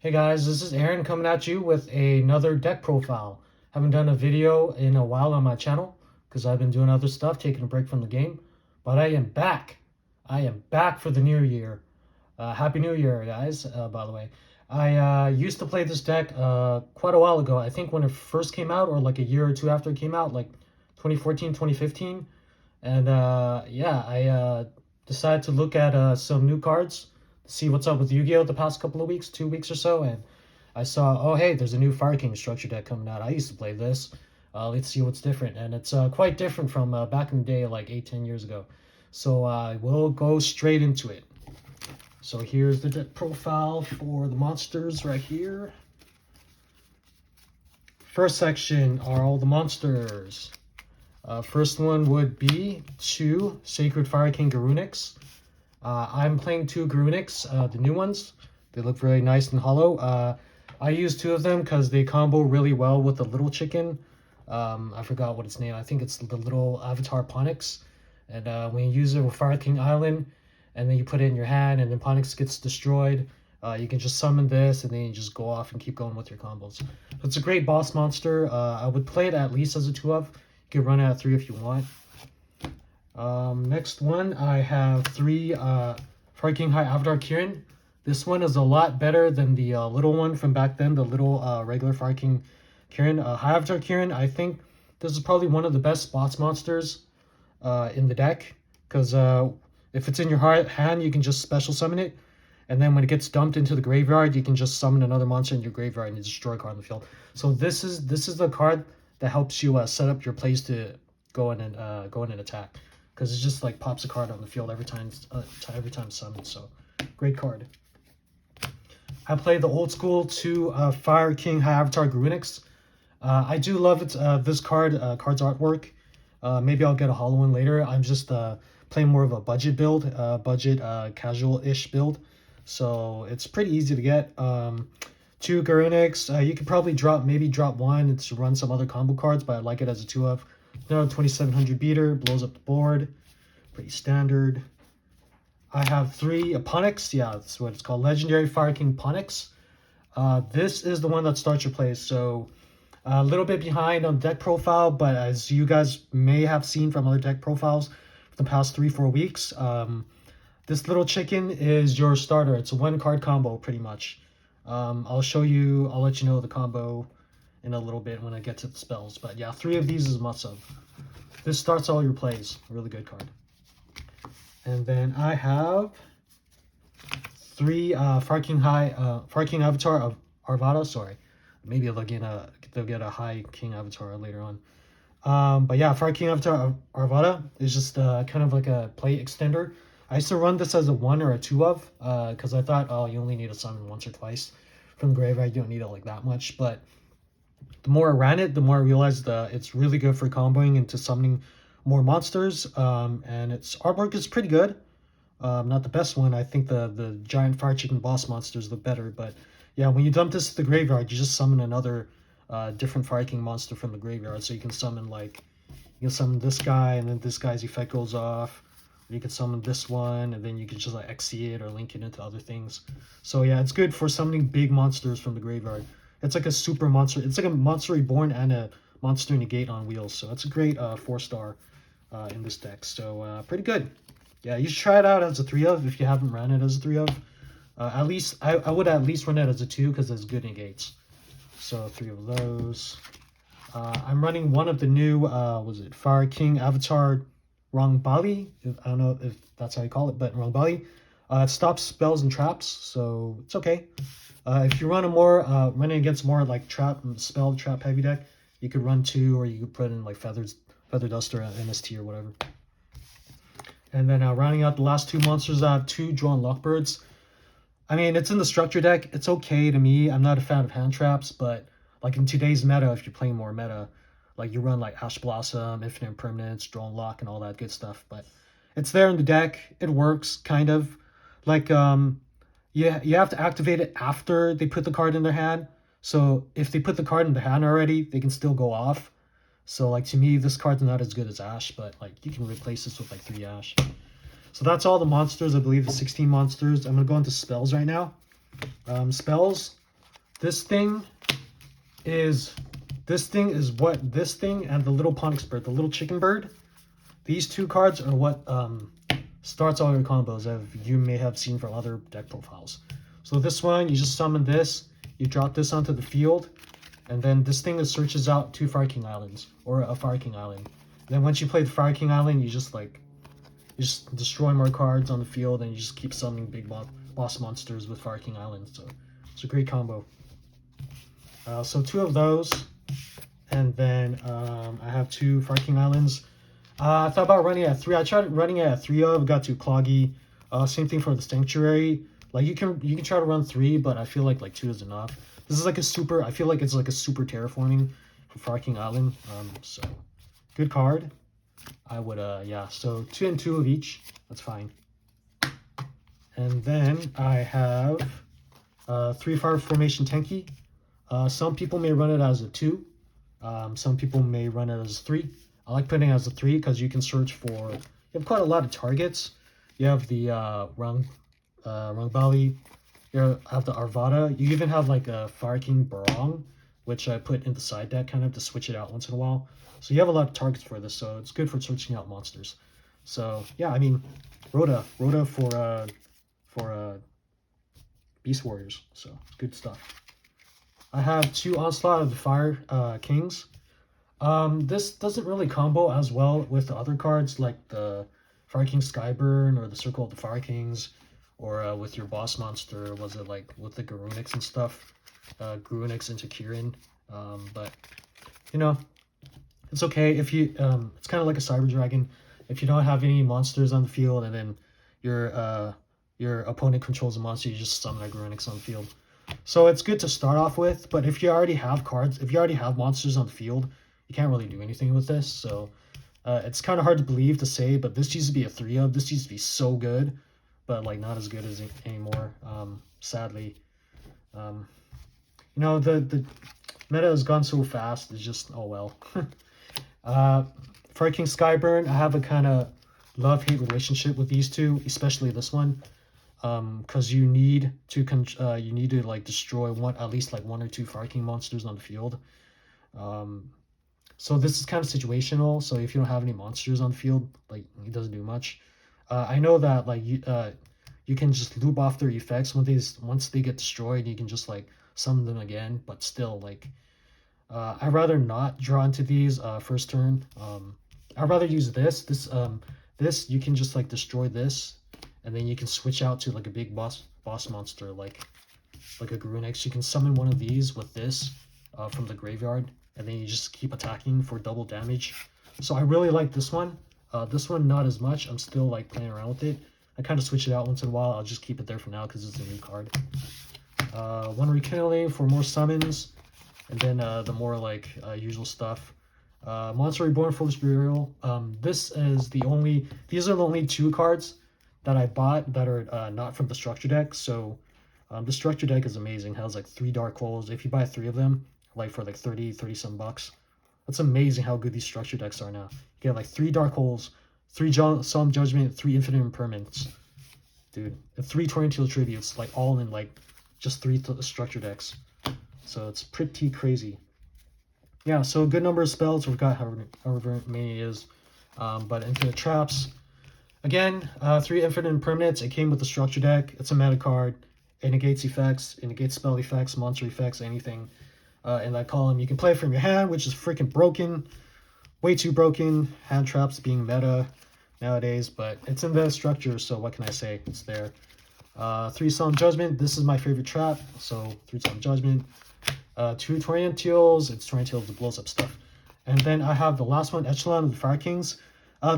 Hey guys, this is Aaron coming at you with another deck profile. Haven't done a video in a while on my channel because I've been doing other stuff, taking a break from the game. But I am back. I am back for the new year. Happy New Year, guys, by the way. I used to play this deck quite a while ago. I think when it first came out, or like a year or two after it came out, like 2014, 2015. And yeah, I decided to look at some new cards, see what's up with Yu-Gi-Oh! The past couple of weeks, 2 weeks or so, and I saw, oh hey, there's a new Fire King structure deck coming out. I used to play this. Let's see what's different, and it's quite different from back in the day, like 8, 10 years ago. So we'll go straight into it. So here's the deck profile for the monsters right here. First section are all the monsters. First one would be 2 Sacred Fire King Garunix. I'm playing 2 Garunix, the new ones. They look very nice and hollow. I use 2 of them because they combo really well with the little chicken. I forgot what its name. I think it's the little Avatar Ponix. And when you use it with Fire King Island, and then you put it in your hand, and then Ponix gets destroyed, you can just summon this, and then you just go off and keep going with your combos. It's a great boss monster. I would play it at least as a 2-of. You can run it at 3 if you want. Next one, I have 3 Fire King High Avatar Kirin. This one is a lot better than the little one from back then, the little regular Fire King Kirin. High Avatar Kirin, I think this is probably one of the best boss monsters in the deck, because if it's in your hand, you can just special summon it, and then when it gets dumped into the graveyard, you can just summon another monster in your graveyard and destroy a card on the field. So this is the card that helps you set up your plays to go in and attack, because it just like pops a card on the field every time summoned. So great card. I play the old school 2 Fire King High Avatar Garunix. I do love it. This card's artwork. Maybe I'll get a hollow one later. I'm just playing more of a budget build, casual-ish build. So it's pretty easy to get. 2 Garunix. You could probably drop 1 to run some other combo cards, but I like it as a 2-of. 2700 beater, blows up the board. Pretty standard. I have 3 Ponix. Yeah, that's what it's called. Legendary Fire King Ponix. This is the one that starts your plays. So a little bit behind on deck profile, but as you guys may have seen from other deck profiles for the past 3-4 weeks, this little chicken is your starter. It's a 1-card combo pretty much. I'll let you know the combo in a little bit when I get to the spells. But yeah, 3 of these is a must-have. This starts all your plays. Really good card. And then I have 3 Fire King Avatar of Arvada. Sorry, maybe they'll get a High King Avatar later on. But yeah, Fire King Avatar of Arvada is just kind of like a play extender. I used to run this as a 1 or a 2-of, because I thought, oh, you only need to summon once or twice from the graveyard. You don't need it like that much. But the more I ran it, the more I realized it's really good for comboing into summoning more monsters. And its artwork is pretty good. Not the best one. I think the giant fire chicken boss monsters look better. But yeah, when you dump this to the graveyard, you just summon another different Fire King monster from the graveyard. So you can summon this guy, and then this guy's effect goes off. You can summon this one, and then you can just like XC it or link it into other things. So yeah, it's good for summoning big monsters from the graveyard. It's like a super monster. It's like a Monster Reborn and a Monster Negate on wheels. So it's a great 4-star in this deck. So pretty good. Yeah, you should try it out as a 3-of if you haven't ran it as a 3-of. At least I would at least run it as a 2 because it's good negates. So 3 of those. I'm running one of the new Fire King Avatar Rangbali. I don't know if that's how you call it, but Rangbali. It stops spells and traps, so it's okay. If you run running against more like trap heavy deck, you could run 2, or you could put in like Feather Duster, MST, or whatever. And then rounding out the last 2 monsters, I have 2 Drawn Lockbirds. I mean, it's in the structure deck. It's okay to me. I'm not a fan of hand traps, but like in today's meta, if you're playing more meta, like you run like Ash Blossom, Infinite Impermanence, Drawn Lock, and all that good stuff. But it's there in the deck. It works, kind of. Like, you have to activate it after they put the card in their hand. So if they put the card in their hand already, they can still go off. So like to me, this card's not as good as Ash, but like you can replace this with like 3 Ash. So that's all the monsters. I believe the 16 monsters. I'm gonna go into spells right now. Spells. This thing is what this thing and the little Ponix bird, the little chicken bird. These two cards are what starts all your combos, as you may have seen from other deck profiles. So this one, you just summon this, you drop this onto the field, and then this thing searches out 2 Fire King Islands, or a Fire King Island. And then once you play the Fire King Island, you just destroy more cards on the field, and you just keep summoning big boss monsters with Fire King Island. So it's a great combo. So 2 of those, and then I have 2 Fire King Islands. I thought about running at 3. I tried running it at 3 of, got too cloggy. Same thing for the Sanctuary. Like you can try to run 3, but I feel like 2 is enough. This is like a super. I feel like it's like a super terraforming for Fire King Island. So good card. I would yeah. So 2 and 2 of each. That's fine. And then I have 3 Fire Formation Tenki. Some people may run it as a 2. Some people may run it as a 3. I like putting it as a 3 because you can search for. You have quite a lot of targets. You have the Rangbali. You have the Arvada. You even have like a Fire King Barong, which I put in the side deck kind of to switch it out once in a while. So you have a lot of targets for this, so it's good for searching out monsters. So yeah, I mean, Rhoda for Beast Warriors. So it's good stuff. I have 2 Onslaught of the Fire Kings. This doesn't really combo as well with the other cards like the Fire King Skyburn or the Circle of the Fire Kings, or with your boss monster. Was it like with the Garunix and stuff? Garunix into Kirin. But you know, it's okay if you. It's kind of like a Cyber Dragon. If you don't have any monsters on the field, and then your opponent controls a monster, you just summon a Garunix on the field. So it's good to start off with. But if you already have cards, if you already have monsters on the field, you can't really do anything with this. So it's kind of hard to believe to say, but this used to be a 3 of. This used to be so good, but like not as good as anymore. Sadly, you know, the meta has gone so fast. It's just, oh well. Fire King Skyburn, I have a kind of love-hate relationship with these 2, especially this one, because you need to like destroy at least 1 or 2 Fire King monsters on the field. So this is kind of situational. So if you don't have any monsters on the field, like it doesn't do much. I know that like you can just loop off their effects once they get destroyed. You can just like summon them again, but still like I'd rather not draw into these first turn. I'd rather use this you can just like destroy this, and then you can switch out to like a big boss monster like a Garunix. You can summon one of these with this from the graveyard, and then you just keep attacking for double damage. So I really like this one. This one not as much. I'm still like playing around with it. I kind of switch it out once in a while. I'll just keep it there for now because it's a new card. 1 Rekindling for more summons, and then the more like usual stuff. Monster Reborn Foolish Burial. These are the only 2 cards that I bought that are not from the structure deck. So the structure deck is amazing. It has like 3 Dark Holes. If you buy 3 of them, like for like 30 some bucks, that's amazing how good these structure decks are now. You get like 3 Dark Holes, 3 Solemn Judgment, 3 Infinite Impermanence, dude, and 3 Torrential Tributes, like all in like just 3 structure decks. So it's pretty crazy. Yeah, so a good number of spells. We've got however many it is. But Infinite Traps. Again, 3 Infinite Impermanence. It came with the structure deck. It's a mana card. It negates effects. It negates spell effects, monster effects, anything in that column. You can play it from your hand, which is freaking broken. Way too broken. Hand traps being meta nowadays. But it's in the structure, so what can I say? It's there. 3 Solemn Judgment. This is my favorite trap. So 3 Solemn Judgment. 2 Torrentials. It's Torrentials that blows up stuff. And then I have the last one, Echelon of the Fire Kings.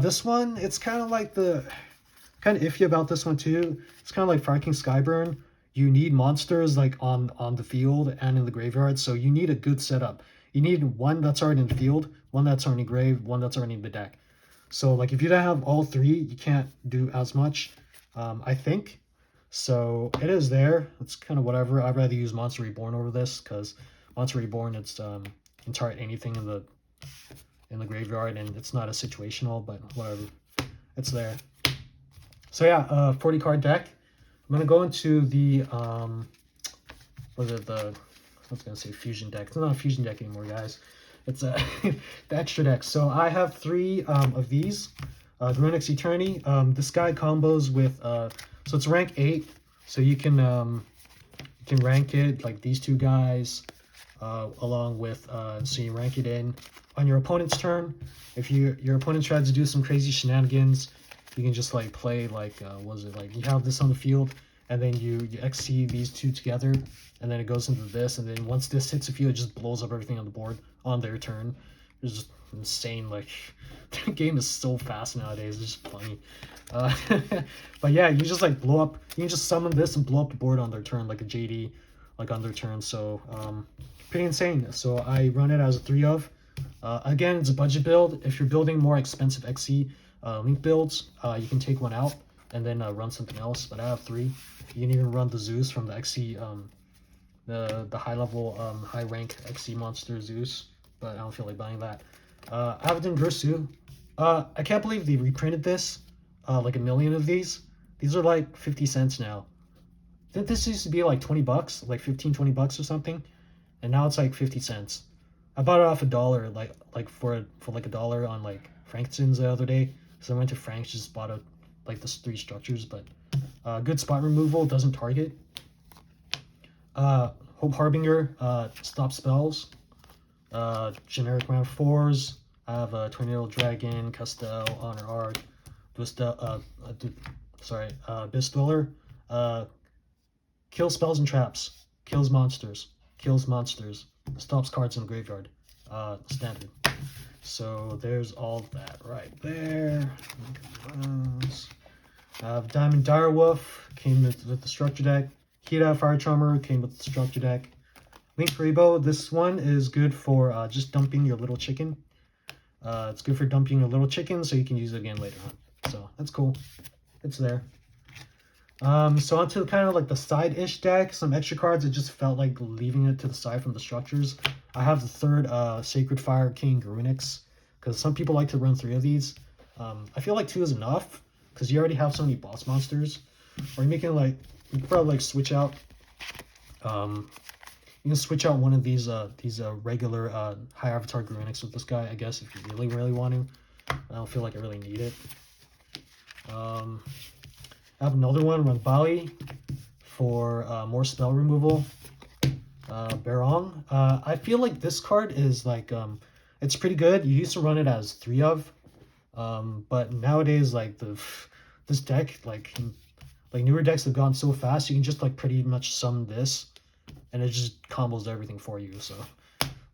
This one, it's kind of like kind of iffy about this one too. It's kind of like Fire King Skyburn. You need monsters like on the field and in the graveyard, so you need a good setup. You need one that's already in the field, one that's already grave, one that's already in the deck. So like if you don't have all 3, you can't do as much, I think. So it is there. It's kind of whatever. I'd rather use Monster Reborn over this because Monster Reborn, it's can target anything in the graveyard, and it's not a situational, but whatever. It's there. So yeah, 40 card deck. I'm gonna go into the the was gonna say fusion deck. It's not a fusion deck anymore, guys. It's the extra deck. So I have 3 of these. Grunix Eternity. This guy combos with so it's rank 8. So you can rank it like these 2 guys, along with so you rank it in on your opponent's turn. If your opponent tries to do some crazy shenanigans, you can just like play like what is it, like you have this on the field, and then you XC these 2 together, and then it goes into this, and then once this hits the field, it just blows up everything on the board on their turn. It's just insane. Like the game is so fast nowadays. It's just funny. But yeah, you just like blow up. You can just summon this and blow up the board on their turn, like a JD, like on their turn. So pretty insane. So I run it as a 3 of. Again, it's a budget build. If you're building more expensive XC Link builds, you can take one out and then run something else. But I have 3. You can even run the Zeus from the XC, the high level, high rank XC monster Zeus. But I don't feel like buying that. Abaddon Versu. I can't believe they reprinted this. Like a million of these. These are like 50 cents now. I think this used to be like 20 bucks, like 15, 20 bucks or something. And now it's like 50 cents. I bought it off $1, like for like $1 on like Frankston's the other day. So I went to Frank's, just bought like the 3 structures, but good spot removal, doesn't target. Hope Harbinger, stop spells. Generic round 4s. I have a Tornado Dragon, Castell, Honor Arc, Abyss Dweller. Kills spells and traps. Kills monsters. Stops cards in the graveyard. Standard. So there's all that right there. Diamond Direwolf came with the structure deck. Hida Fire Charmer came with the structure deck. Link Rebo, this one is good for just dumping your little chicken. It's good for dumping your little chicken, so you can use it again later on. So that's cool. It's there. So onto kind of like the side-ish deck, some extra cards. I just felt like leaving it to the side from the structures. I have the 3rd Sacred Fire King Garunix, because some people like to run 3 of these. I feel like 2 is enough, because you already have so many boss monsters. Or you're making like, you can probably like switch out, you can switch out one of these regular high avatar Garunix with this guy, I guess, if you really want to. I don't feel like I really need it. I have another one, run Bali, for more spell removal. Barong. I feel like this card is like, it's pretty good. You used to run it as 3 of, but nowadays, like, this deck, like newer decks have gone so fast, you can just like pretty much summon this, and it just combos everything for you. So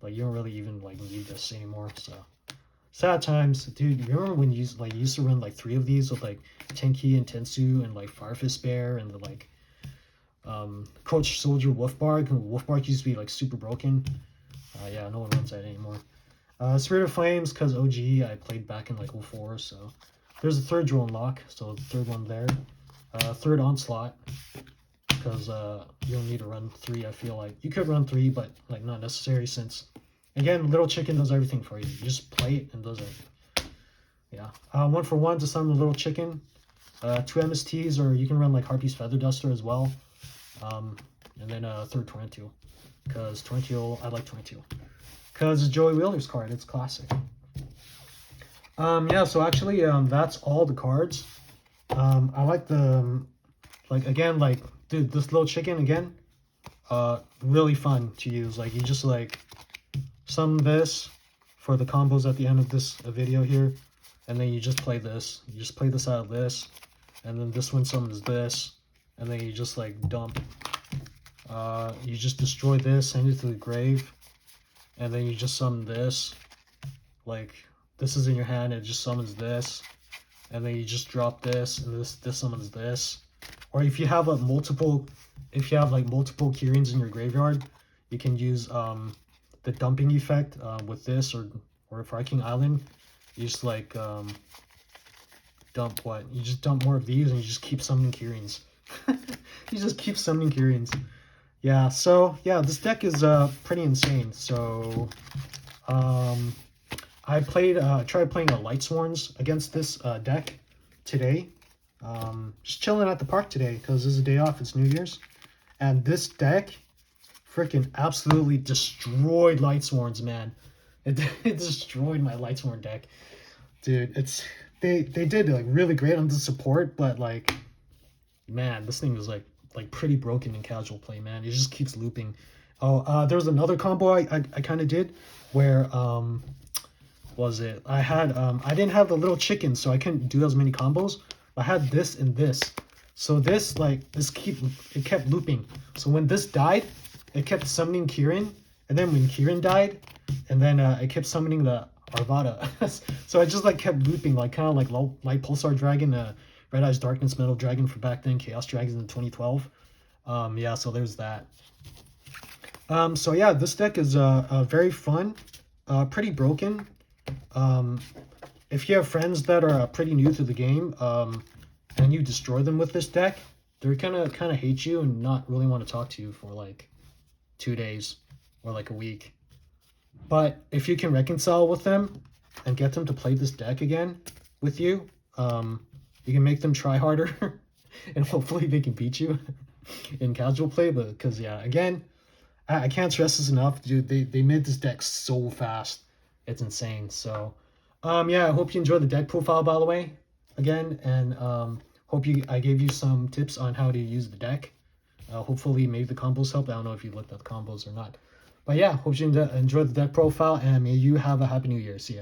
like you don't really even like need this anymore. So sad times, dude. You remember when you used to run like 3 of these with like Tenki and Tensu and like Fire Fist Bear and the like Coach Soldier Wolfbark, and Wolfbark used to be like super broken. Yeah, no one runs that anymore. Spirit of Flames, because OG I played back in like 04, so there's a 3rd drone lock, so the 3rd one there. 3rd Onslaught, because you don't need to run 3. I feel like you could run 3, but like not necessary, since again, Little Chicken does everything for you. You just play it and does it. Yeah. 1 for 1 to summon the Little Chicken. 2 MSTs, or you can run like Harpy's Feather Duster as well. And then 3rd Torrential, because Torrential, I like Torrential, because it's Joey Wheeler's card. It's classic. Yeah, so actually that's all the cards. I like the again, like, dude, this Little Chicken again, really fun to use. Like, you just like summon this for the combos at the end of this video here, and then you just play this. You just play this out of this, and then this one summons this, and then you just like dump. You just destroy this, send it to the grave, and then you just summon this. Like, this is in your hand, it just summons this, and then you just drop this, and this summons this. Or if you have like multiple Kirins in your graveyard, you can use the dumping effect with this, or Fire King Island. You just like dump what? You just dump more of these, and you just keep summoning Kirins. You just keep summoning Kirins. Yeah, so yeah, this deck is pretty insane. So I tried playing a Lightsworns against this deck today. Just chilling at the park today because this is a day off. It's New Year's, and this deck freaking absolutely destroyed Lightsworns, man. It destroyed my Lightsworn deck. Dude, they did like really great on the support, but like, man, this thing was like pretty broken in casual play, man. It just keeps looping. Oh, there was another combo I kind of did where was it? I didn't have the little chicken, so I couldn't do as many combos. I had this and this. So this it kept looping. So when this died, it kept summoning Kirin, and then when Kirin died, and then it kept summoning the Arvada. So I just like kept looping, like kind of like Light Pulsar Dragon, Red Eyes Darkness Metal Dragon for back then, Chaos Dragons in 2012. Yeah, so there's that. So yeah, this deck is very fun, pretty broken. If you have friends that are pretty new to the game, and you destroy them with this deck, they're gonna kind of hate you and not really want to talk to you for like 2 days or like a week. But if you can reconcile with them and get them to play this deck again with you, you can make them try harder and hopefully they can beat you in casual play. But because yeah, again, I can't stress this enough, dude. They made this deck so fast. It's insane. So yeah, I hope you enjoyed the deck profile, by the way, again, and hope I gave you some tips on how to use the deck. Hopefully maybe the combos helped. I don't know if you looked at the combos or not. But yeah, hope you enjoyed the deck profile, and may you have a happy new year. See ya.